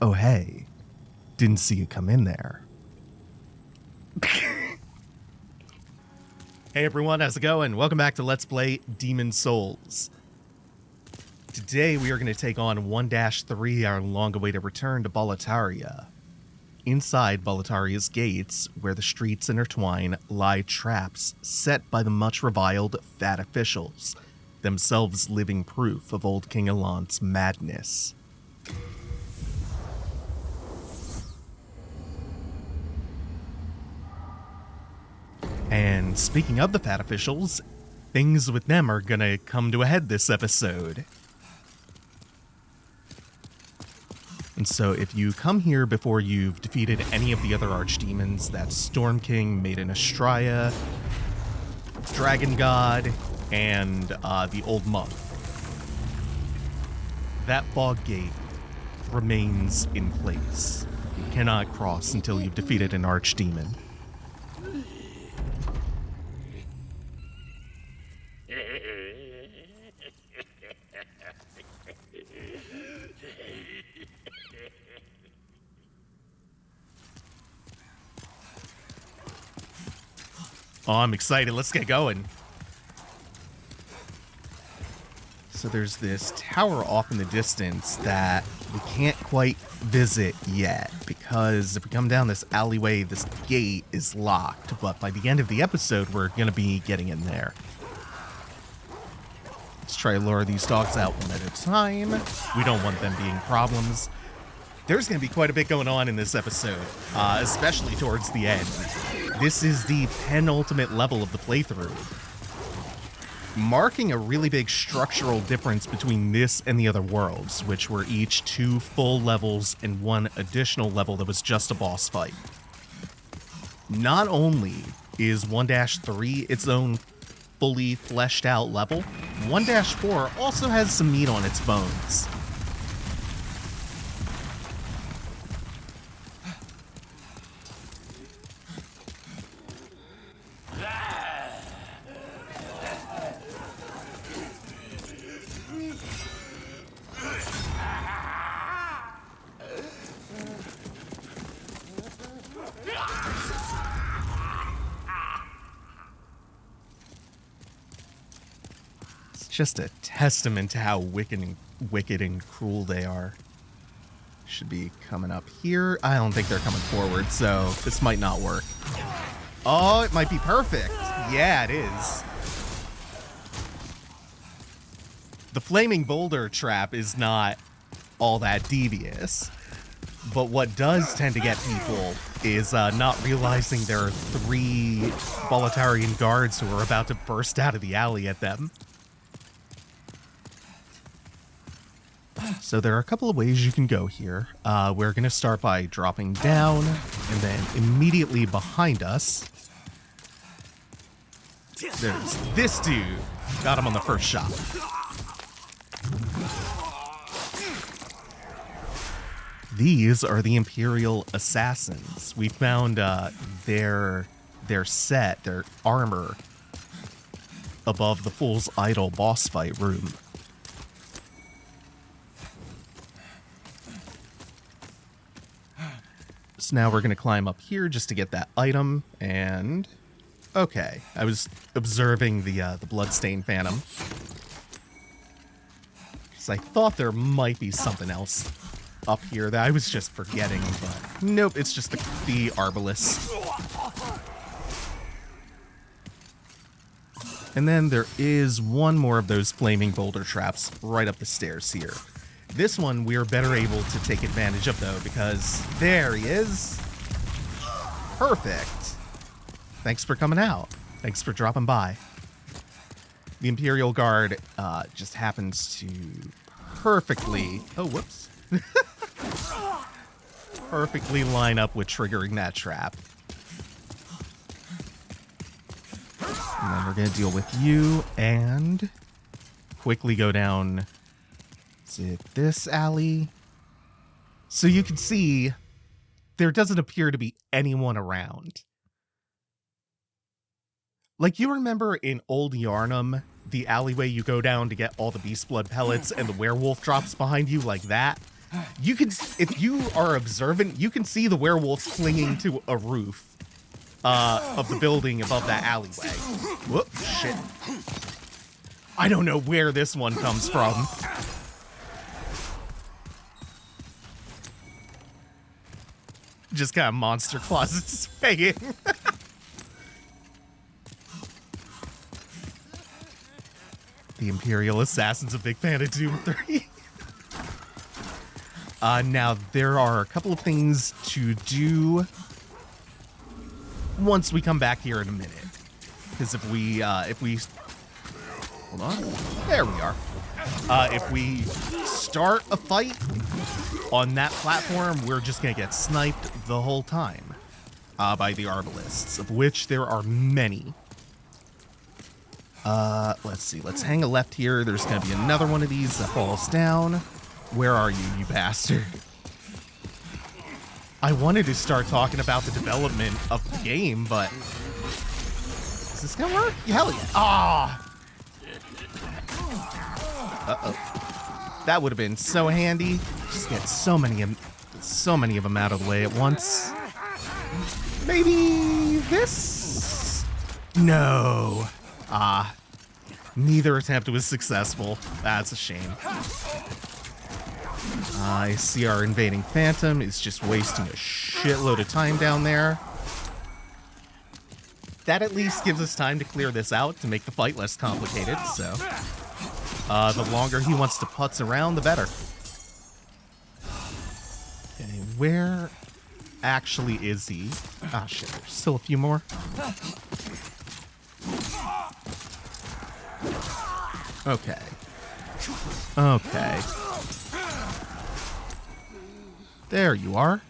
Oh, hey. Didn't see you come in there. Hey everyone, how's it going? Welcome back to Let's Play Demon Souls. Today we are going to take on 1-3, our long-awaited return to Boletaria. Inside Boletaria's gates, where the streets intertwine, lie traps set by the much-reviled fat officials, themselves living proof of old King Elant's madness. And speaking of the fat officials, things with them are gonna come to a head this episode. And so if you come here before you've defeated any of the other archdemons, that's Storm King, Maiden Astraya, Dragon God, and the Old Monk, that fog gate remains in place. You cannot cross until you've defeated an archdemon. Oh, I'm excited. Let's get going. So there's this tower off in the distance that we can't quite visit yet, because if we come down this alleyway, this gate is locked. But by the end of the episode, we're going to be getting in there. Let's try to lure these dogs out one at a time. We don't want them being problems. There's going to be quite a bit going on in this episode, especially towards the end. This is the penultimate level of the playthrough, marking a really big structural difference between this and the other worlds, which were each 2 full levels and 1 additional level that was just a boss fight. Not only is 1-3 its own fully fleshed out level, 1-4 also has some meat on its bones. Just a testament to how wicked and cruel they are. Should be coming up here. I don't think they're coming forward, so this might not work. Oh, it might be perfect. Yeah, it is. The flaming boulder trap is not all that devious, but what does tend to get people is not realizing there are 3 Boletarian guards who are about to burst out of the alley at them. So there are a couple of ways you can go here. We're going to start by dropping down, and then immediately behind us, there's this dude. Got him on the first shot. These are the Imperial Assassins. We found their set, their armor, above the Fool's Idol boss fight room. So now we're going to climb up here just to get that item, and okay, I was observing the Bloodstained Phantom, because I thought there might be something else up here that I was just forgetting, but nope, it's just the Arbalest. And then there is one more of those flaming boulder traps right up the stairs here. This one we are better able to take advantage of, though, because there he is. Perfect. Thanks for coming out. Thanks for dropping by. The Imperial Guard just happens to perfectly... Oh, whoops. Perfectly line up with triggering that trap. And then we're going to deal with you and quickly go down... Is it this alley? So you can see there doesn't appear to be anyone around. Like, you remember in Old Yarnum, the alleyway you go down to get all the beast blood pellets and the werewolf drops behind you like that? You can, if you are observant, you can see the werewolf clinging to a roof of the building above that alleyway. Whoop, shit. I don't know where this one comes from. Just kind of monster closets swaying. The Imperial Assassin's a big fan of Doom 3. Now, there are a couple of things to do once we come back here in a minute. Because if we, hold on, there we are. If we start a fight on that platform, we're just gonna get sniped the whole time by the arbalists, of which there are many. Let's see, let's hang a left here. There's gonna be another one of these that falls down. Where are you, you bastard? I wanted to start talking about the development of the game, but is this gonna work? Hell yeah. Ah! Uh-oh. That would have been so handy. Just get so many of them out of the way at once. Maybe this? No. Neither attempt was successful. That's a shame. I see our invading phantom is just wasting a shitload of time down there. That at least gives us time to clear this out to make the fight less complicated, so the longer he wants to putz around, the better. Okay, where actually is he? Ah, shit, there's still a few more. Okay. Okay. There you are.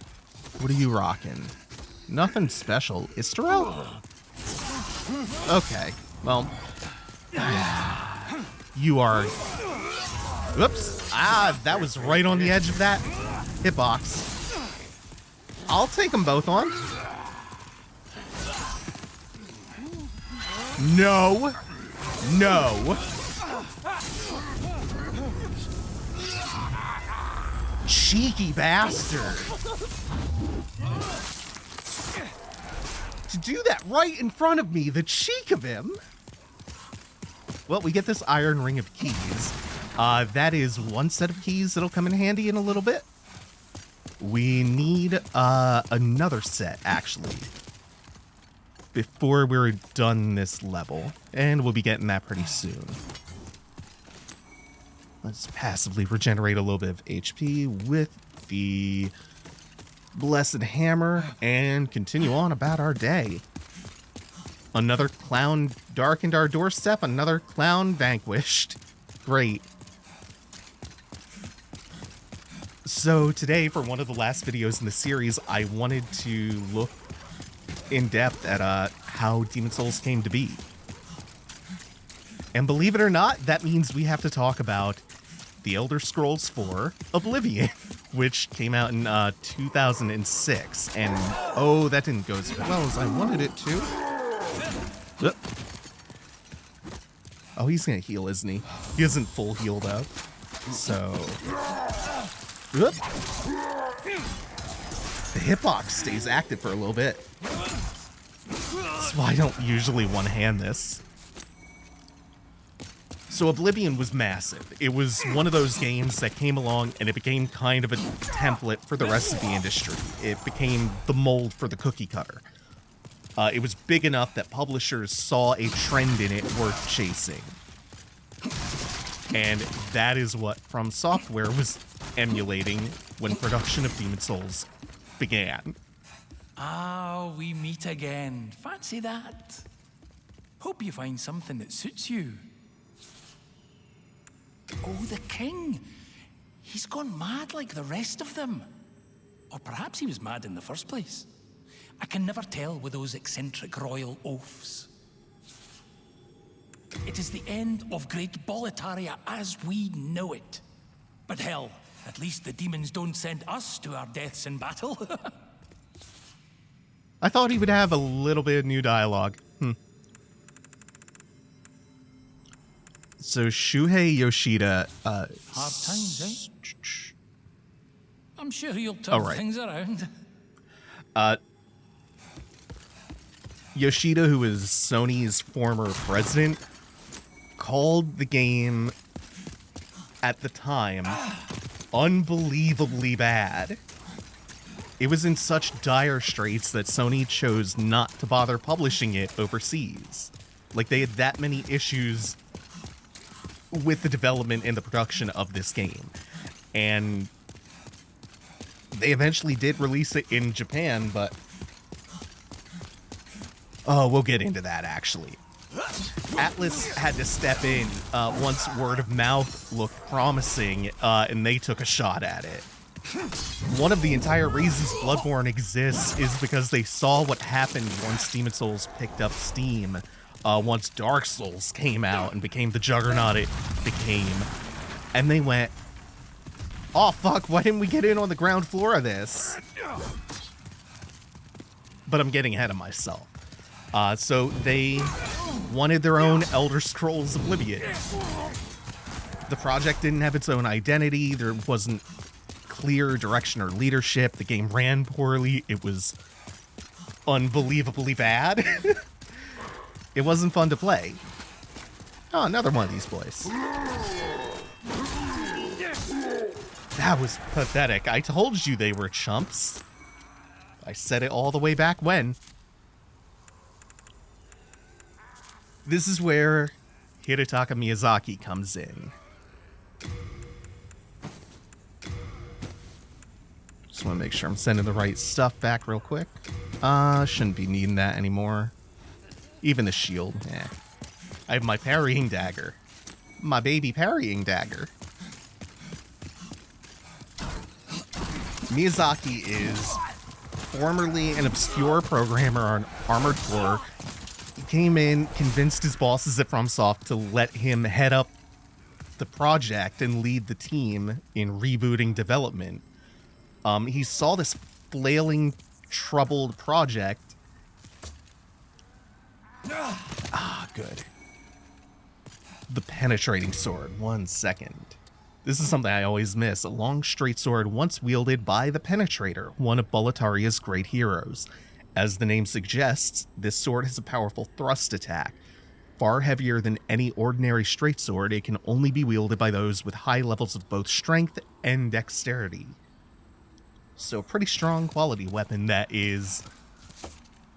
What are you rocking? Nothing special. Isterel? Okay. Well. You are... Whoops. That was right on the edge of that hitbox. I'll take them both on. No. No. Cheeky bastard. To do that right in front of me, the cheek of him. Well, we get this iron ring of keys. That is one set of keys that'll come in handy in a little bit. We need another set, actually, before we're done this level. And we'll be getting that pretty soon. Let's passively regenerate a little bit of HP with the Blessed Hammer and continue on about our day. Another clown darkened our doorstep, another clown vanquished. Great. So today, for one of the last videos in the series, I wanted to look in depth at how Demon Souls came to be. And believe it or not, that means we have to talk about The Elder Scrolls 4 Oblivion, which came out in 2006. And oh, that didn't go as well as I wanted it to. Oh, he's gonna heal, isn't he? He isn't full healed up. So... The hitbox stays active for a little bit. That's why I don't usually one-hand this. So Oblivion was massive. It was one of those games that came along and it became kind of a template for the rest of the industry. It became the mold for the cookie cutter. It was big enough that publishers saw a trend in it worth chasing. And that is what FromSoft was emulating when production of Demon Souls began. Ah, we meet again. Fancy that. Hope you find something that suits you. Oh, the king. He's gone mad like the rest of them. Or perhaps he was mad in the first place. I can never tell with those eccentric royal oafs. It is the end of great Boletaria as we know it. But hell, at least the demons don't send us to our deaths in battle. I thought he would have a little bit of new dialogue. So Shuhei Yoshida... Hard times, eh? I'm sure you'll turn right. things around. Yoshida, who is Sony's former president, called the game at the time unbelievably bad. It was in such dire straits that Sony chose not to bother publishing it overseas. Like, they had that many issues with the development and the production of this game. And they eventually did release it in Japan, but... Oh, we'll get into that, actually. Atlas had to step in once word of mouth looked promising, and they took a shot at it. One of the entire reasons Bloodborne exists is because they saw what happened once Demon's Souls picked up steam, once Dark Souls came out and became the juggernaut it became. And they went, oh fuck, why didn't we get in on the ground floor of this? But I'm getting ahead of myself. So they wanted their own Elder Scrolls Oblivion. The project didn't have its own identity. There wasn't clear direction or leadership. The game ran poorly. It was unbelievably bad. It wasn't fun to play. Oh, another one of these boys. That was pathetic. I told you they were chumps. I said it all the way back when. This is where Hidetaka Miyazaki comes in. Just want to make sure I'm sending the right stuff back real quick. Shouldn't be needing that anymore. Even the shield, eh. I have my parrying dagger. My baby parrying dagger. Miyazaki is formerly an obscure programmer on Armored Core. He came in, convinced his bosses at FromSoft to let him head up the project and lead the team in rebooting development. He saw this flailing, troubled project. Good. The penetrating sword. 1 second. This is something I always miss. A long, straight sword once wielded by the Penetrator, one of Boletaria's great heroes. As the name suggests, this sword has a powerful thrust attack. Far heavier than any ordinary straight sword, it can only be wielded by those with high levels of both strength and dexterity. So a pretty strong quality weapon that is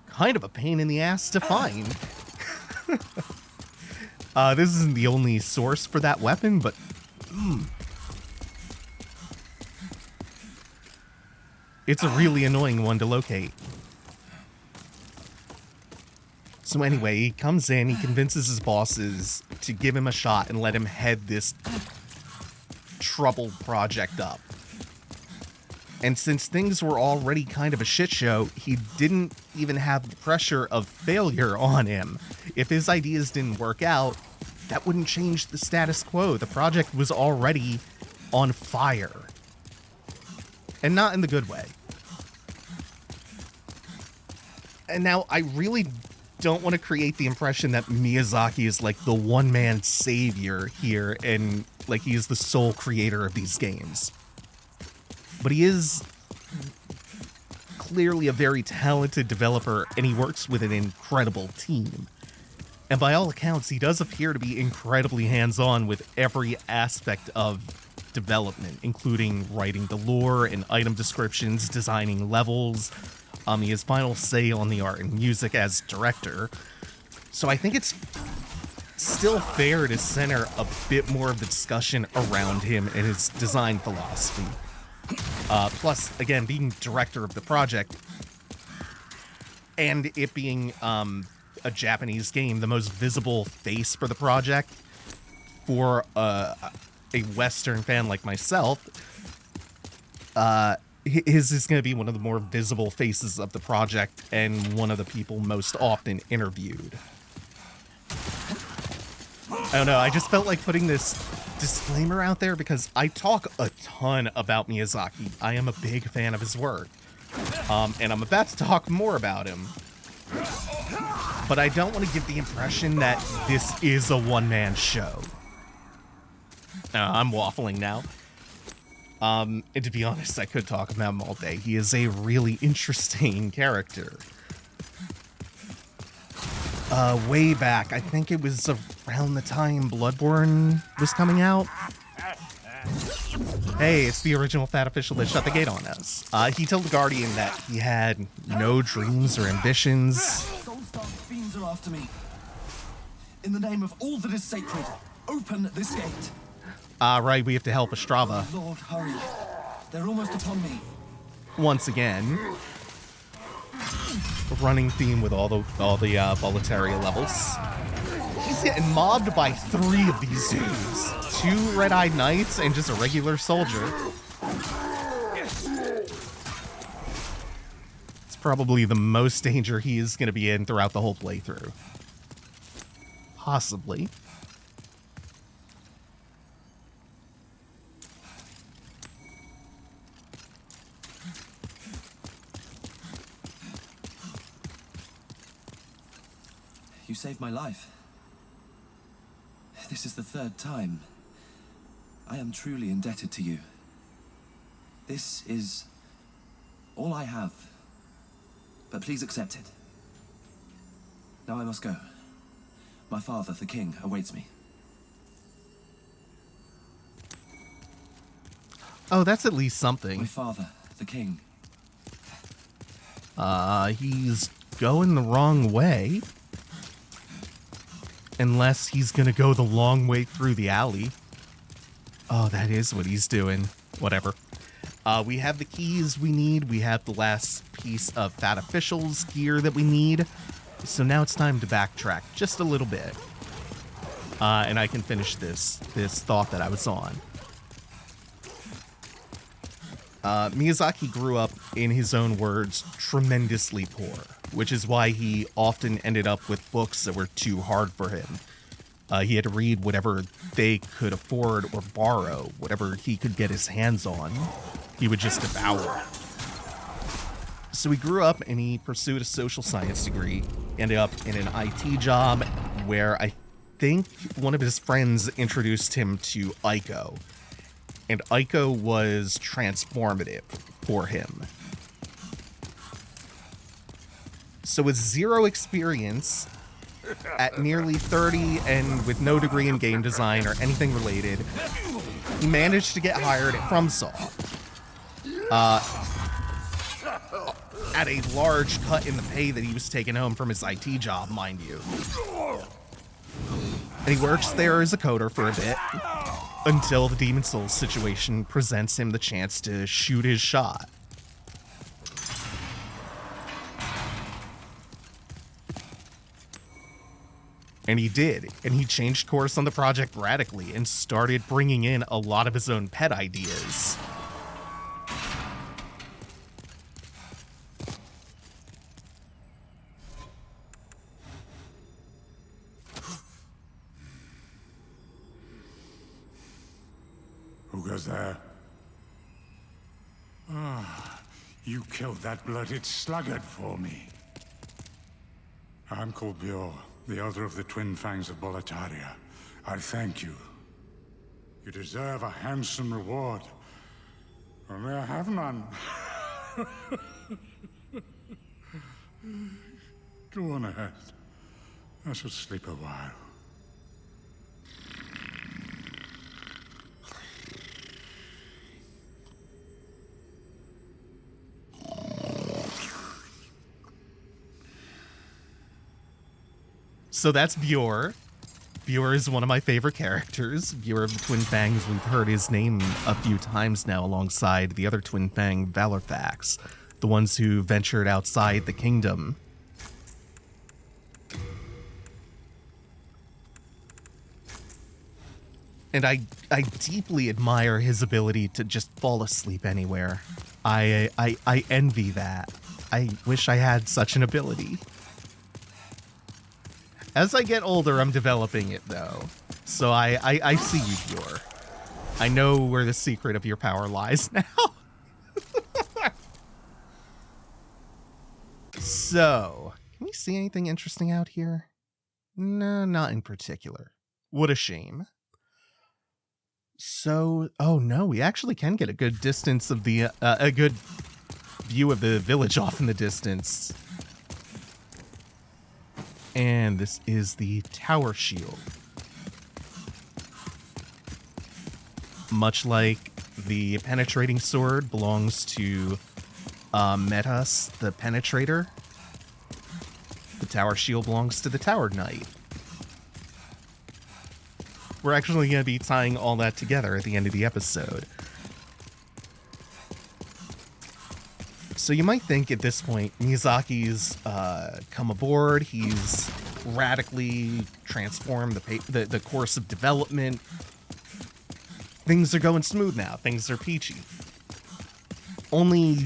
kind of a pain in the ass to find. This isn't the only source for that weapon, but it's a really annoying one to locate. So anyway, he comes in, he convinces his bosses to give him a shot and let him head this troubled project up. And since things were already kind of a shit show, he didn't even have the pressure of failure on him. If his ideas didn't work out, that wouldn't change the status quo. The project was already on fire. And not in the good way. And now I really don't want to create the impression that Miyazaki is like the one-man savior here and like he is the sole creator of these games. But he is clearly a very talented developer and he works with an incredible team. And by all accounts, he does appear to be incredibly hands-on with every aspect of development, including writing the lore and item descriptions, designing levels. He has final say on the art and music as director. So I think it's still fair to center a bit more of the discussion around him and his design philosophy. Plus, again, being director of the project and it being a Japanese game, the most visible face for the project for a Western fan like myself, his is going to be one of the more visible faces of the project and one of the people most often interviewed. I don't know, I just felt like putting this disclaimer out there because I talk a ton about Miyazaki. I am a big fan of his work. And I'm about to talk more about him. But I don't want to give the impression that this is a one-man show. I'm waffling now. And to be honest, I could talk about him all day. He is a really interesting character. Way back, I think it was around the time Bloodborne was coming out. Hey, it's the original Fat Official that shut the gate on us. He told the Guardian that he had no dreams or ambitions. Soul-starved fiends are after me. In the name of all that is sacred, open this gate. Right, we have to help Ostrava. Oh, Lord, hurry. They're almost upon me. Once again. Running theme with all the Boletaria levels. He's getting mobbed by 3 of these dudes. 2 red-eyed knights and just a regular soldier. It's probably the most danger he is going to be in throughout the whole playthrough. Possibly. You saved my life. This is the 3rd time. I am truly indebted to you. This is all I have. But please accept it. Now I must go. My father, the king, awaits me. Oh, that's at least something. My father, the king. He's going the wrong way. Unless he's gonna go the long way through the alley. Oh, that is what he's doing. Whatever. We have the keys we need. We have the last piece of Fat Official's gear that we need. So now it's time to backtrack just a little bit. And I can finish this thought that I was on. Miyazaki grew up, in his own words, tremendously poor, which is why he often ended up with books that were too hard for him. He had to read whatever they could afford or borrow, whatever he could get his hands on. He would just devour. So he grew up and he pursued a social science degree, ended up in an IT job where I think one of his friends introduced him to Ico. And Ico was transformative for him. So with 0 experience, at nearly 30 and with no degree in game design or anything related, he managed to get hired at FromSoft. At a large cut in the pay that he was taking home from his IT job, mind you. And he works there as a coder for a bit, until the Demon Souls situation presents him the chance to shoot his shot. And he did, and he changed course on the project radically and started bringing in a lot of his own pet ideas. Who goes there? Ah, you killed that blooded sluggard for me. I'm called Biorr, the elder of the twin fangs of Boletaria. I thank you. You deserve a handsome reward. Only I have none. Go on ahead. I shall sleep a while. So that's Biorr. Biorr is one of my favorite characters. Biorr of the Twin Fangs, we've heard his name a few times now alongside the other Twin Fang Valorfax, the ones who ventured outside the kingdom. And I deeply admire his ability to just fall asleep anywhere. I envy that. I wish I had such an ability. As I get older, I'm developing it, though. So I see you, Biorr. I know where the secret of your power lies now. So, can we see anything interesting out here? No, not in particular. What a shame. So, oh no, we actually can get a good distance of the, a good view of the village off in the distance. And this is the tower shield. Much like the penetrating sword belongs to Metas, the penetrator, the tower shield belongs to the tower knight. We're actually going to be tying all that together at the end of the episode. So you might think at this point, Miyazaki's come aboard, he's radically transformed the course of development. Things are going smooth now, things are peachy. Only,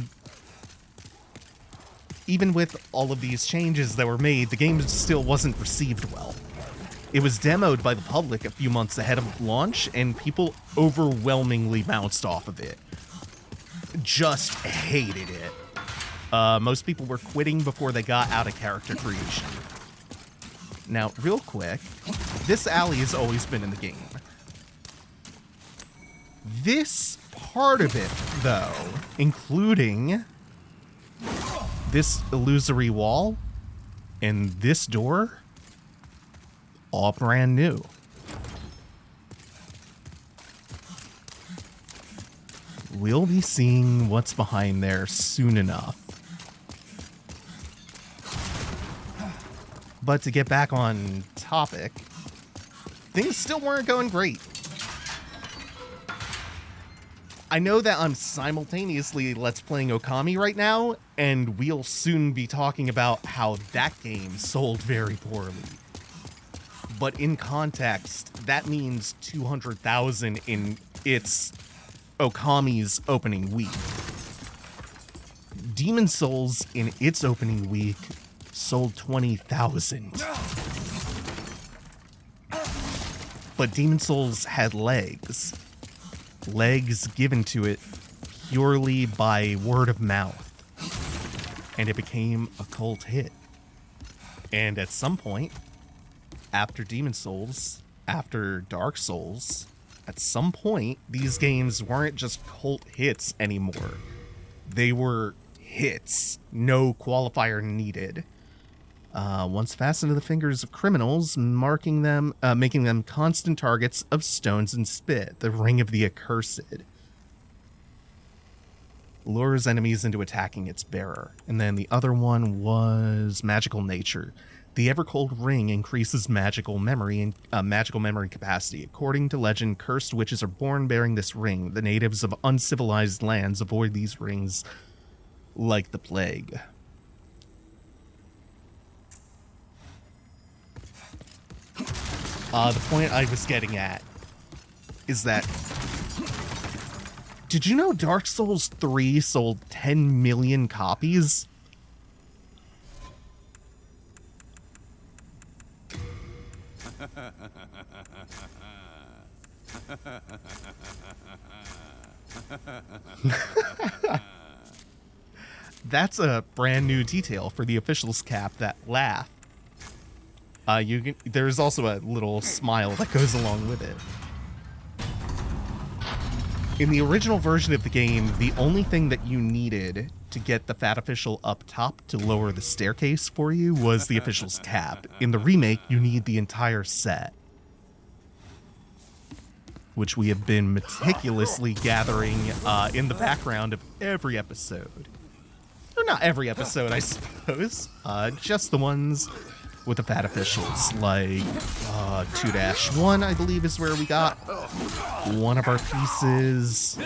even with all of these changes that were made, the game still wasn't received well. It was demoed by the public a few months ahead of launch, and people overwhelmingly bounced off of it. Just hated it. Most people were quitting before they got out of character creation. Now, real quick, this alley has always been in the game. This part of it, though, including this illusory wall and this door, all brand new. We'll be seeing what's behind there soon enough. But to get back on topic, things still weren't going great. I know that I'm simultaneously Let's Playing Okami right now, and we'll soon be talking about how that game sold very poorly. But in context, that means 200,000 in its Okami's opening week. Demon Souls in its opening week sold 20,000. But Demon Souls had legs. Legs given to it purely by word of mouth. And it became a cult hit. And at some point, after Demon Souls, after Dark Souls, at some point, these games weren't just cult hits anymore. They were hits. No qualifier needed. Once fast into the fingers of criminals, making them constant targets of stones and spit, the ring of the accursed. Lures enemies into attacking its bearer. And then the other one was magical nature. The ever-cold ring increases magical memory capacity. According to legend, cursed witches are born bearing this ring. The natives of uncivilized lands avoid these rings like the plague. The point I was getting at is that, did you know Dark Souls 3 sold 10 million copies? That's a brand new detail for the officials cap, that laugh. There's also a little smile that goes along with it. In the original version of the game, the only thing that you needed to get the fat official up top to lower the staircase for you was the official's cap. In the remake, you need the entire set, which we have been meticulously gathering in the background of every episode. Or not every episode, I suppose. Just the ones with the fat officials, like 2-1, I believe, is where we got one of our pieces.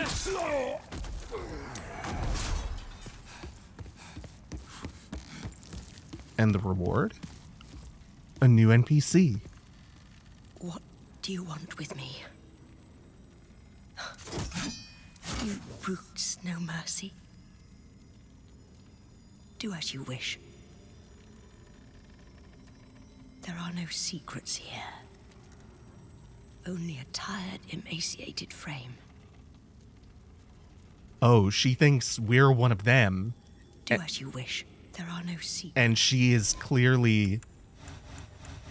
And the reward? A new NPC. What do you want with me? You brutes no mercy. Do as you wish. There are no secrets here. Only a tired, emaciated frame. Oh, she thinks we're one of them. Do as you wish. There are no secrets. And she is clearly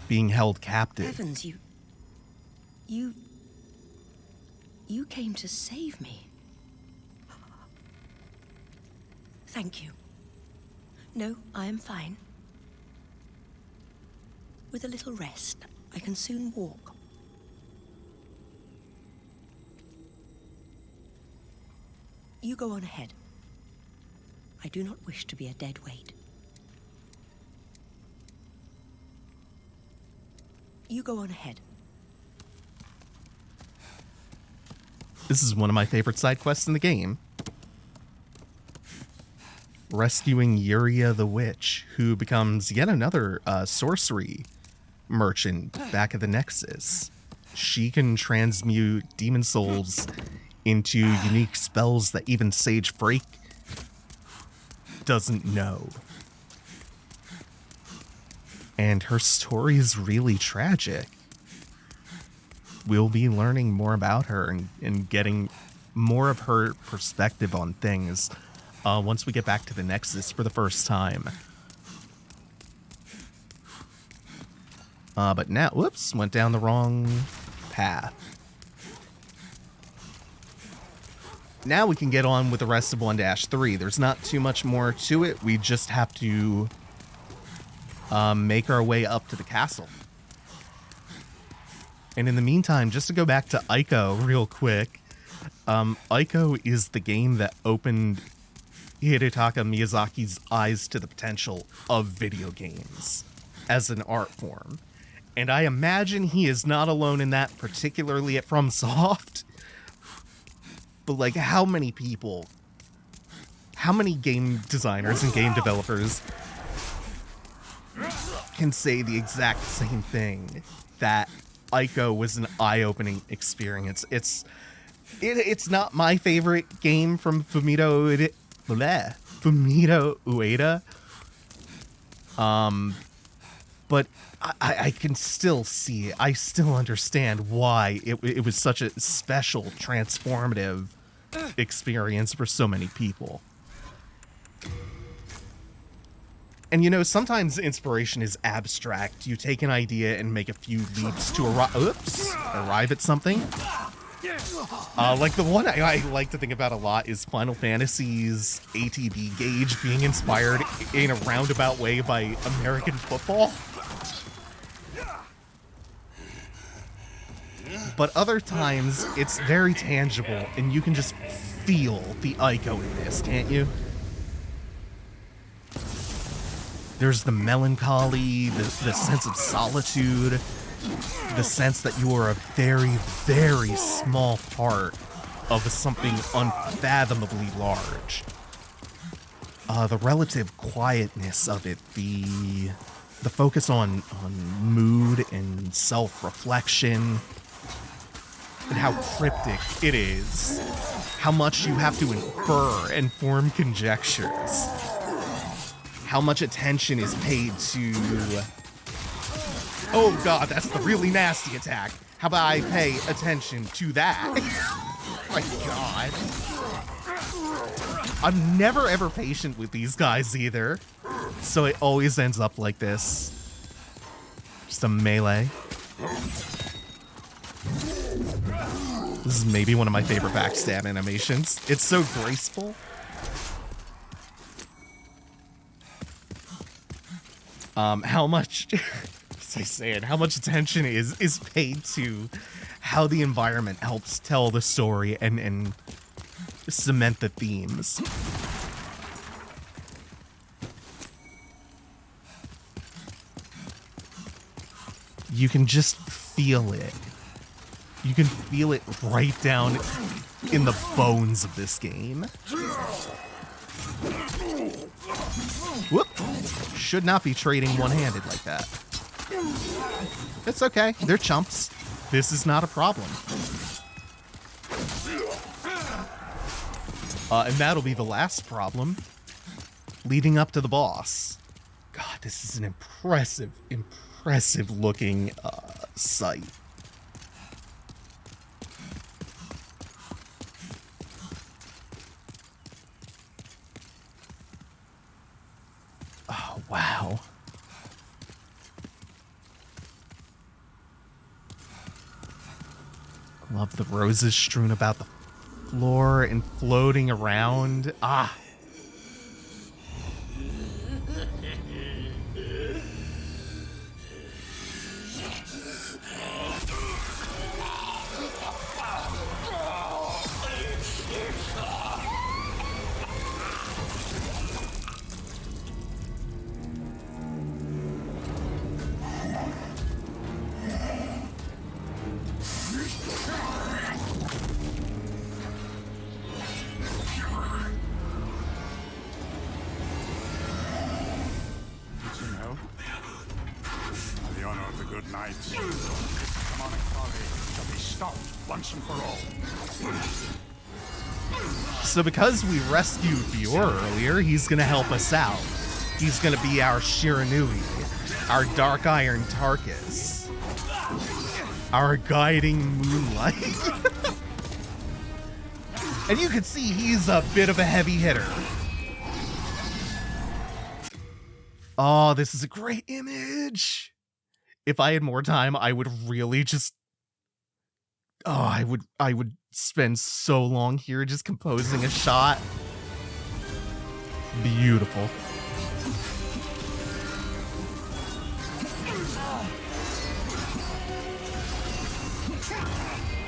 being held captive. Heavens, you You came to save me. Thank you. No, I am fine. With a little rest, I can soon walk. You go on ahead. I do not wish to be a dead weight. You go on ahead. This is one of my favorite side quests in the game. Rescuing Yuria the Witch, who becomes yet another sorcery merchant back at the Nexus. She can transmute demon souls into unique spells that even Sage Frake doesn't know. And her story is really tragic. We'll be learning more about her and getting more of her perspective on things once we get back to the Nexus for the first time. But now, whoops, went down the wrong path. Now we can get on with the rest of 1-3. There's not too much more to it. We just have to make our way up to the castle. And in the meantime, just to go back to Ico real quick, Ico is the game that opened Hidetaka Miyazaki's eyes to the potential of video games as an art form. And I imagine he is not alone in that, particularly at FromSoft. But like, how many people, how many game designers and game developers can say the exact same thing, that Ico was an eye-opening experience? It's not my favorite game from Fumito Ueda. But I can still see it. I still understand why it was such a special, transformative experience for so many people. And you know, sometimes inspiration is abstract. You take an idea and make a few leaps to arrive at something. Like the one I like to think about a lot is Final Fantasy's ATB gauge being inspired in a roundabout way by American football. But other times, it's very tangible, and you can just feel the Ico in this, can't you? There's the melancholy, the sense of solitude, the sense that you are a very, very small part of something unfathomably large. The relative quietness of it, the focus on mood and self-reflection, and how cryptic it is, how much you have to infer and form conjectures, how much attention is paid to... Oh god, that's the really nasty attack. How about I pay attention to that? Oh my god. I'm never ever patient with these guys either, so it always ends up like this. Just a melee. This is maybe one of my favorite backstab animations. It's so graceful. How much, as I say it, how much attention is paid to how the environment helps tell the story and cement the themes. You can just feel it. You can feel it right down in the bones of this game. Whoop! Should not be trading one-handed like that. It's okay. They're chumps. This is not a problem. And that'll be the last problem leading up to the boss. God, this is an impressive looking sight. Oh, wow. Love the roses strewn about the floor and floating around. Ah. The honor of the good knights. This demonic folly shall be stopped once and for all. So because we rescued Biorr earlier, he's gonna help us out. He's gonna be our Shiranui, our Dark Iron Tarkus, our guiding moonlight. And you can see he's a bit of a heavy hitter. Oh, this is a great image. If I had more time, I would really just... Oh, I would spend so long here just composing a shot. Beautiful.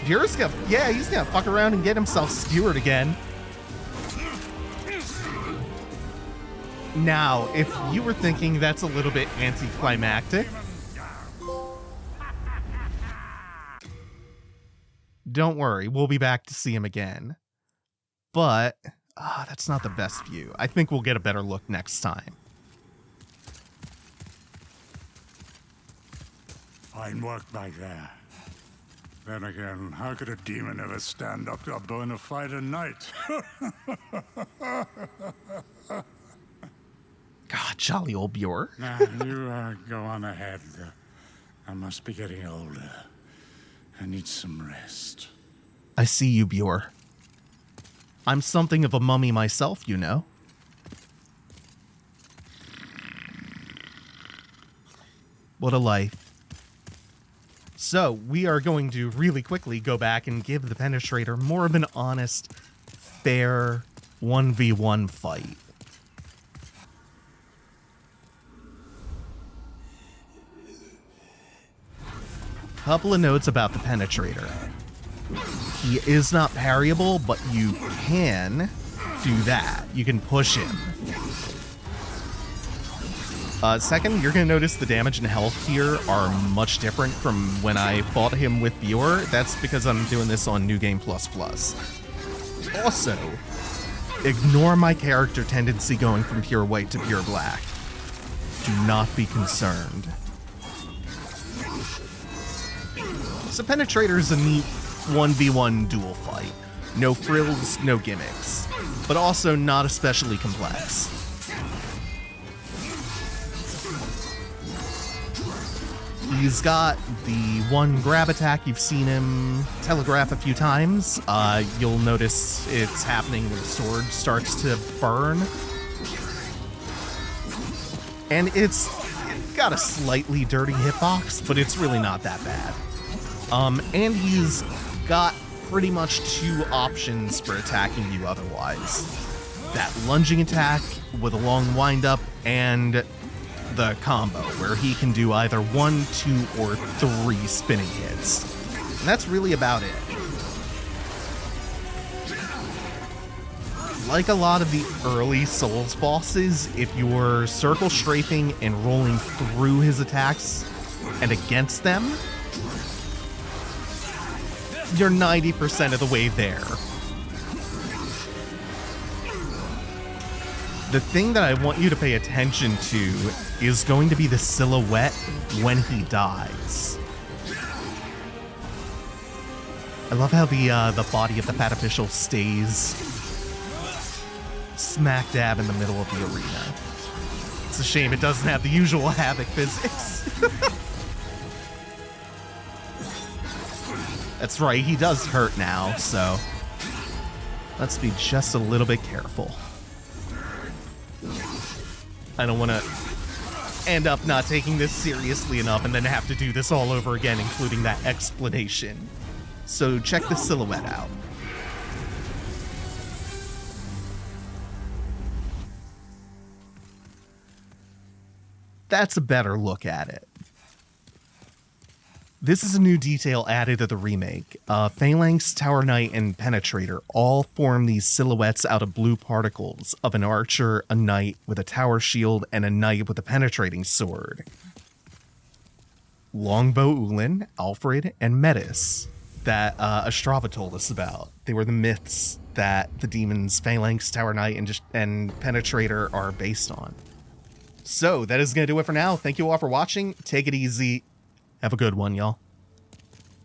Biorr's gonna... Yeah, he's gonna fuck around and get himself skewered again. Now, if you were thinking that's a little bit anticlimactic, don't worry, we'll be back to see him again. But, that's not the best view. I think we'll get a better look next time. Fine work back there. Then again, how could a demon ever stand up to a bona fide knight? God, jolly old Biorr. Now, you go on ahead. I must be getting older. I need some rest. I see you, Biorr. I'm something of a mummy myself, you know. What a life. So, we are going to really quickly go back and give the Penetrator more of an honest, fair 1v1 fight. Couple of notes about the Penetrator. He is not parryable, but you can do that. You can push him. Second, you're going to notice the damage and health here are much different from when I fought him with Biorr. That's because I'm doing this on New Game++. Also, ignore my character tendency going from pure white to pure black. Do not be concerned. So Penetrator is a neat 1v1 duel fight. No frills, no gimmicks, but also not especially complex. He's got the one grab attack. You've seen him telegraph a few times. You'll notice it's happening when the sword starts to burn. And it's got a slightly dirty hitbox, but it's really not that bad. And he's got pretty much two options for attacking you otherwise. That lunging attack with a long windup and the combo, where he can do either 1, 2, or 3 spinning hits. And that's really about it. Like a lot of the early Souls bosses, if you're circle strafing and rolling through his attacks and against them, you're 90% of the way there. The thing that I want you to pay attention to is going to be the silhouette when he dies. I love how the body of the Fat Official stays smack dab in the middle of the arena. It's a shame it doesn't have the usual Havoc physics. That's right, he does hurt now, so let's be just a little bit careful. I don't want to end up not taking this seriously enough and then have to do this all over again, including that explanation. So check the silhouette out. That's a better look at it. This is a new detail added to the remake. Phalanx, Tower Knight, and Penetrator all form these silhouettes out of blue particles of an archer, a knight with a tower shield, and a knight with a penetrating sword. Longbow Ulin, Alfred, and Metis that Astrava told us about. They were the myths that the demons Phalanx, Tower Knight, and Penetrator are based on. So that is going to do it for now. Thank you all for watching. Take it easy. Have a good one, y'all.